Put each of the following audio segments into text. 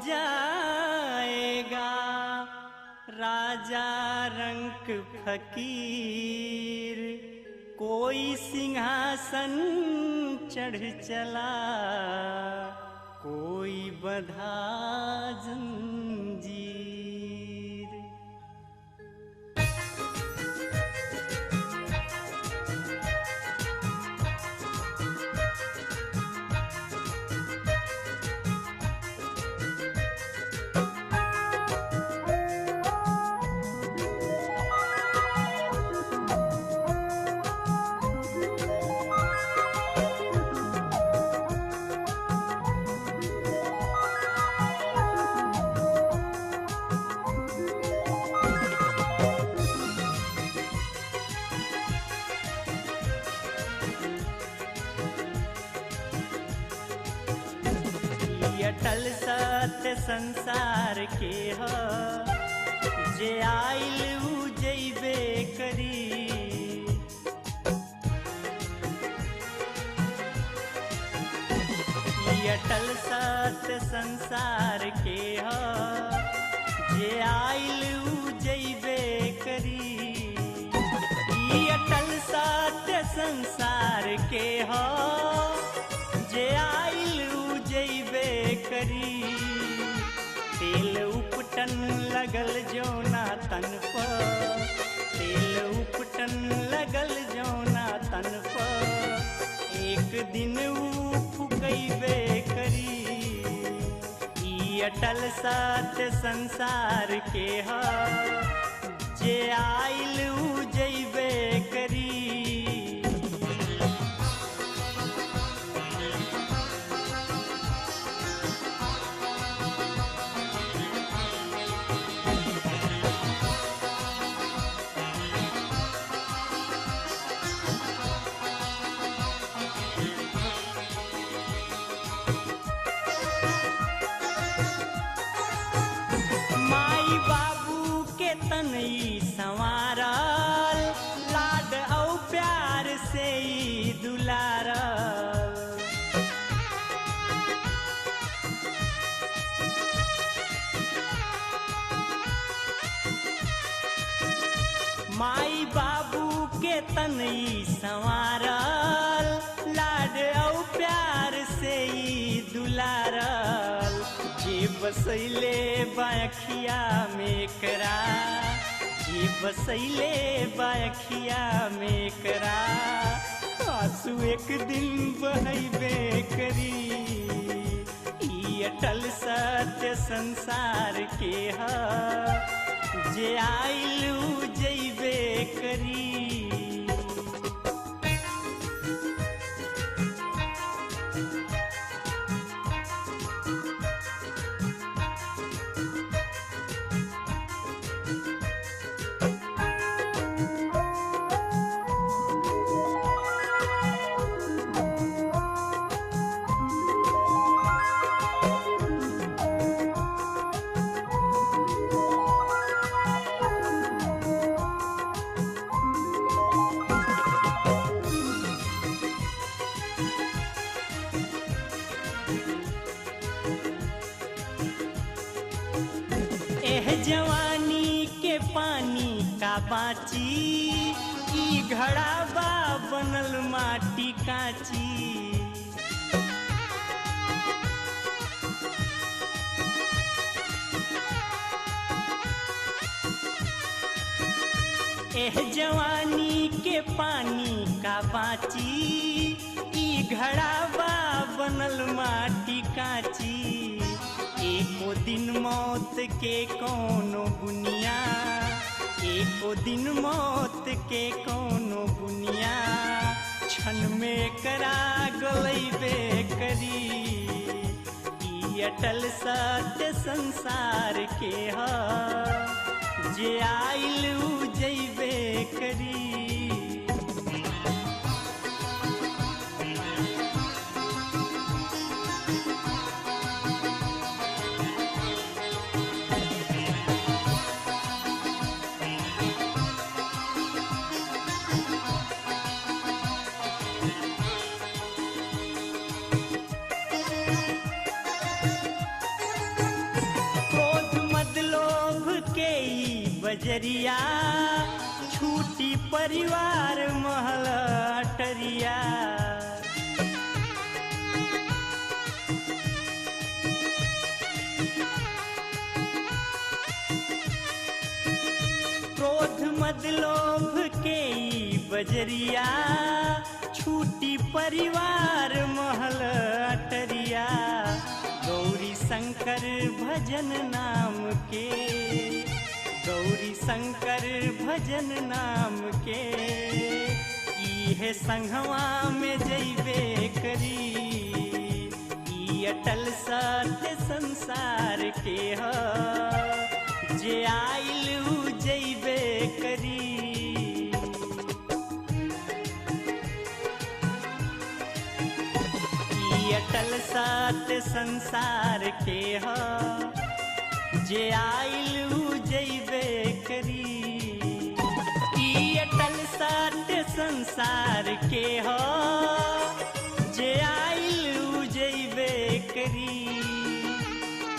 जाएगा राजा रंक फकीर, कोई सिंहासन चढ़ चला, कोई बंधा जंजीर। अटल सत्य संसार के ह, जे आइल उ जइबे करी। अटल सत्य संसार के ह, जे आइल उ जइबे करी। अटल सत्य संसार के ह, जे आइल उ जइबे करी। तेल उपटन लगल जौना तन पर, तेल उपटन लगल जौना तन पर, एक दिन उ फुकैबे करी। ई अटल सत्य संसार के ह, जे आइल उ जइबे करी। तनई संवारल, लाड औ प्यार से ई दुलारल। माई बाबू के तनई संवारल, लाड औ प्यार से ई दुलारल। जे बसैले बाखिया में करा, जे बसैले बाखिया में करा, आंसू एक दिन बहैबे करी। ई अटल सत्य संसार के ह, जे आइल उ जइबे करी। एह जवानी के पानी का बाची, ई घड़ा बा बनल माटी काची। एह जवानी के पानी का बाची, ई घड़ा बा बनल माटी काची। एको दिन मौत के कोनो बुनिया, एको दिन मौत के कोनो बुनिया, क्षण में करा गलैबे करी। ई अटल सत्य संसार के ह, जे आइल उ जइबे करी। बजरिया छूटी परिवार महल अटरिया। क्रोध मद लोभ के ई बजरिया छूटी परिवार महल अटरिया। गौरी शंकर भजन नाम के, गौरी शंकर भजन नाम के, इहे संघवा में जइबे करी। ई अटल सत्य संसार के ह, जे आइल उ जइबे करी। ई अटल सत्य संसार के ह, जे आइल उ जइबे करी। ई अटल सत्य संसार के ह, जे आइल उ जइबे करी।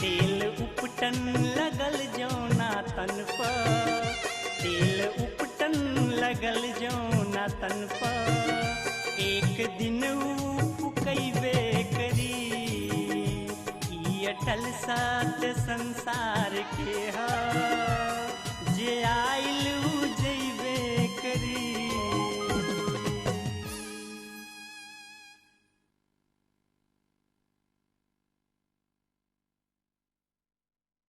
तेल उपटन लगल जौना तन पर, तेल उपटन लगल जौना तन पर, एक दिन उ फुकैबे करी। ई अटल सत्य संसार के ह।